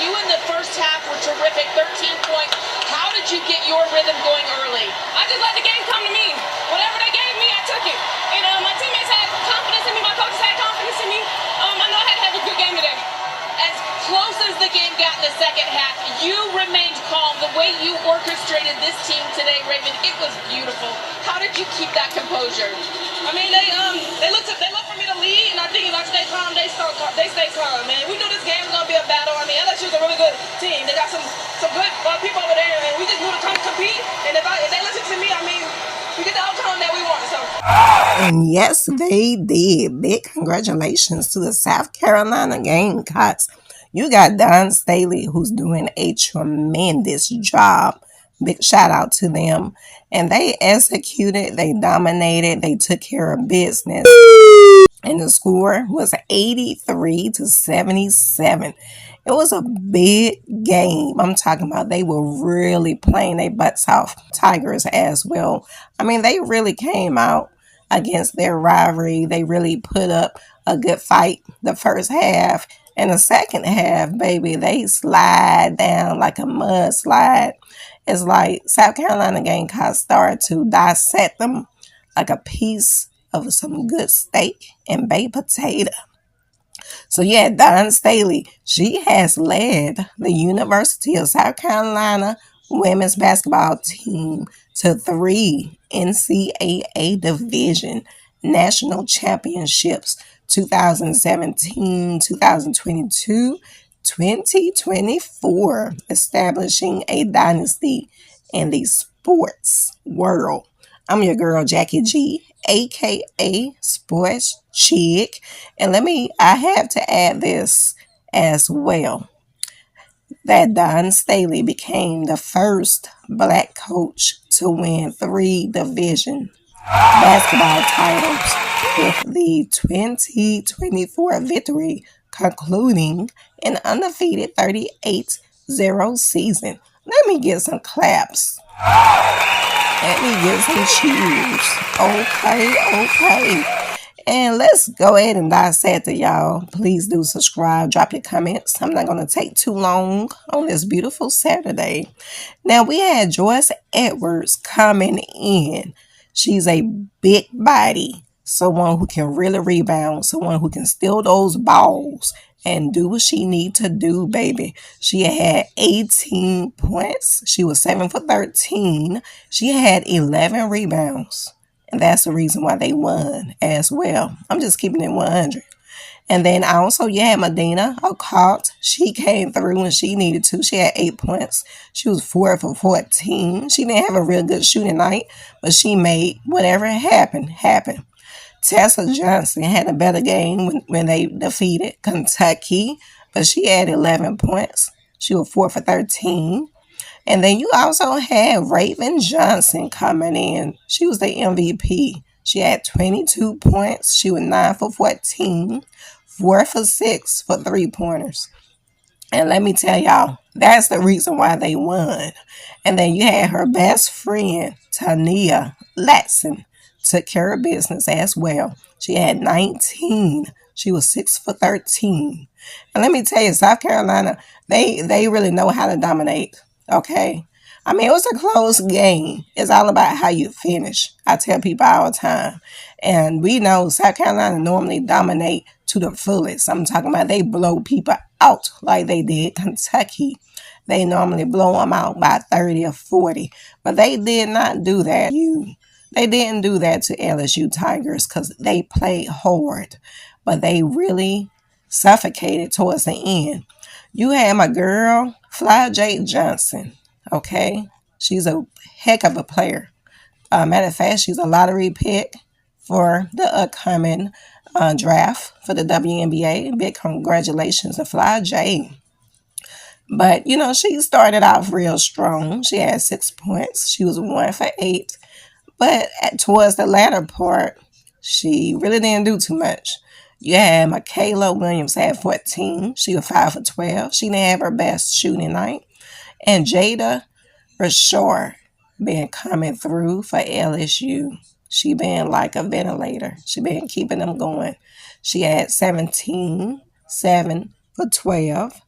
You in the first half were terrific, 13 points. How did you get your rhythm going early? I just let the game come to me. Whatever they gave me, I took it. And my teammates had confidence in me. My coaches had confidence in me. I know I had to have a good game today. As close as the game got in the second half, you remained calm. The way you orchestrated this team today, Raven, it was beautiful. How did you keep that composure? I mean, they look for me to lead, and I think if I stay calm, they stay calm, man. We knew this game was gonna be a battle. I mean, LSU is a really good team. They got some good people over there, and we just knew to come compete. And if they listen to me, I mean, we get the outcome that we want. So. And yes, they did. Big congratulations to the South Carolina Gamecocks. You got Don Staley, who's doing a tremendous job. Big shout out to them. And they executed, they dominated, they took care of business. And the score was 83-77. It was a big game. I'm talking about they were really playing their butts off. Tigers as well. I mean, they really came out against their rivalry. They really put up a good fight the first half. And the second half, baby, they slide down like a mudslide. It's like South Carolina Gamecocks started to dissect them like a piece of some good steak and baked potato. So yeah, Don Staley, she has led the University of South Carolina women's basketball team to 3 NCAA Division National Championships, 2017, 2022, 2024, establishing a dynasty in the sports world. I'm your girl, Jackie G, aka Sports Chick. And I have to add this as well, that Don Staley became the first black coach to win 3 division basketball titles, with the 2024 victory concluding an undefeated 38-0 season. Let me get some claps. Let me get some cheers. Okay. And let's go ahead and dissect it, y'all. Please do subscribe. Drop your comments. I'm not going to take too long on this beautiful Saturday. Now, we had Joyce Edwards coming in. She's a big body. Someone who can really rebound. Someone who can steal those balls and do what she need to do, baby. She had 18 points. She was 7 for 13. She had 11 rebounds. And that's the reason why they won as well. I'm just keeping it 100. And then also you had Medina Occult. She came through when she needed to. She had 8 points. She was 4 for 14. She didn't have a real good shooting night, but she made whatever happened. Tessa Johnson had a better game when they defeated Kentucky, but she had 11 points. She was 4 for 13. And then you also had Raven Johnson coming in. She was the MVP. She had 22 points. She was 9 for 14, 4 for 6 for 3-pointers. And let me tell y'all, that's the reason why they won. And then you had her best friend, Tania Latson, took care of business as well. She had 19. She was 6 for 13. And let me tell you, South Carolina, they really know how to dominate. Okay. I mean, it was a close game. It's all about how you finish. I tell people all the time. And we know South Carolina normally dominate to the fullest. I'm talking about they blow people out like they did Kentucky. They normally blow them out by 30 or 40. But they did not do that. They didn't do that to LSU Tigers because they played hard. But they really suffocated towards the end. You had my girl, Fly J. Johnson, okay? She's a heck of a player. Matter of fact, she's a lottery pick for the upcoming draft for the WNBA. Big congratulations to Fly J. But, she started off real strong. She had 6 points. She was 1 for 8. But towards the latter part, she really didn't do too much. You had Michaela Williams had 14. She was 5 for 12. She didn't have her best shooting night. And Jada Rashard been coming through for LSU. She been like a ventilator. She been keeping them going. She had 17, 7 for 12.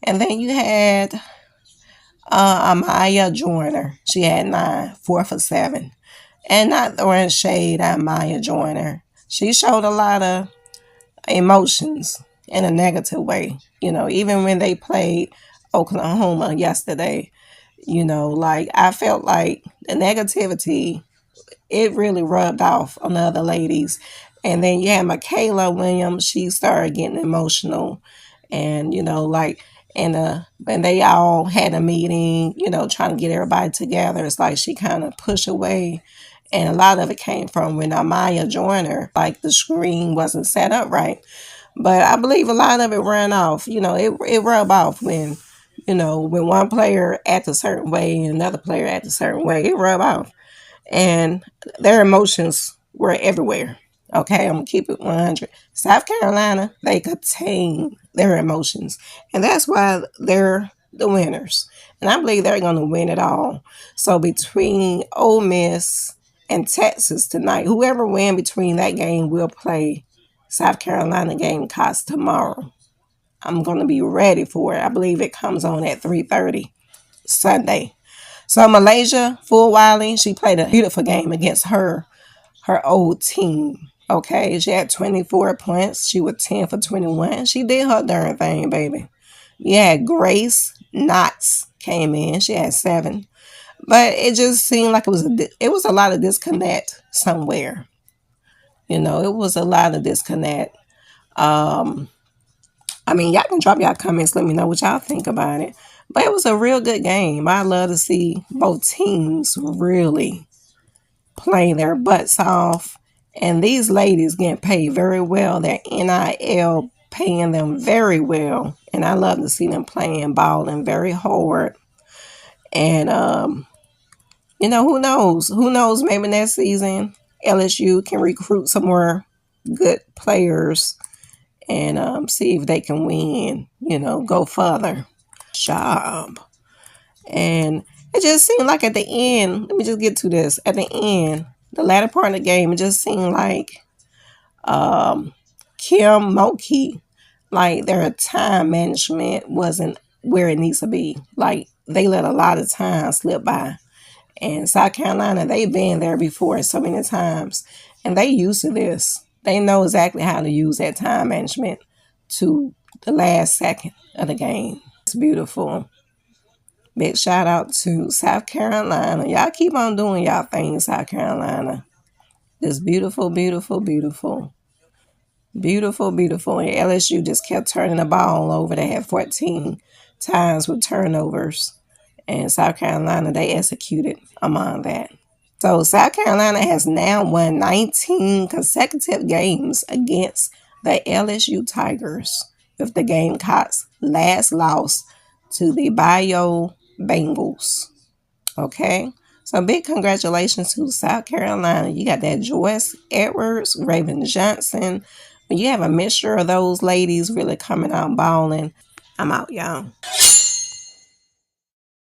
And then you had Amaya Joyner. She had 9, 4 for 7. And not throwing shade at Maya Joyner. She showed a lot of emotions in a negative way. Even when they played Oklahoma yesterday, like I felt like the negativity, it really rubbed off on the other ladies. And then you had Michaela Williams, she started getting emotional. And, when they all had a meeting, trying to get everybody together, it's like she kind of pushed away. And a lot of it came from when Amaya joined her, like the screen wasn't set up right. But I believe a lot of it ran off. It rubbed off when one player acted a certain way and another player acted a certain way. It rubbed off. And their emotions were everywhere. Okay, I'm gonna keep it 100. South Carolina, they contain their emotions, and that's why they're the winners. And I believe they're gonna win it all. So between Ole Miss and Texas tonight, whoever wins between that game will play South Carolina Gamecocks tomorrow. I'm gonna be ready for it. I believe it comes on at 3:30 Sunday. So Malaysia, Full Wiley, she played a beautiful game against her old team. Okay, she had 24 points. She was 10 for 21. She did her darn thing, baby. Yeah, Grace Knotts came in. She had 7. But it just seemed like it was a lot of disconnect somewhere. It was a lot of disconnect. Y'all can drop y'all comments. Let me know what y'all think about it. But it was a real good game. I love to see both teams really playing their butts off. And these ladies getting paid very well. Their NIL paying them very well. And I love to see them playing, balling very hard. And, who knows? Who knows? Maybe next season, LSU can recruit some more good players and see if they can win, go further. Job. And it just seemed like at the end, let me just get to this. At the end, the latter part of the game, it just seemed like Kim Mulkey, like their time management wasn't where it needs to be. Like they let a lot of time slip by. And South Carolina, they've been there before so many times. And they used to this. They know exactly how to use that time management to the last second of the game. It's beautiful. Big shout out to South Carolina. Y'all keep on doing y'all thing, South Carolina. Just beautiful, beautiful, beautiful. Beautiful, beautiful. And LSU just kept turning the ball over. They had 14 times with turnovers. And South Carolina, they executed among that. So South Carolina has now won 19 consecutive games against the LSU Tigers, with the Gamecocks' last loss to the Bio Bengals. Okay? So big congratulations to South Carolina. You got that Joyce Edwards, Raven Johnson. When you have a mixture of those ladies really coming out balling, I'm out, y'all.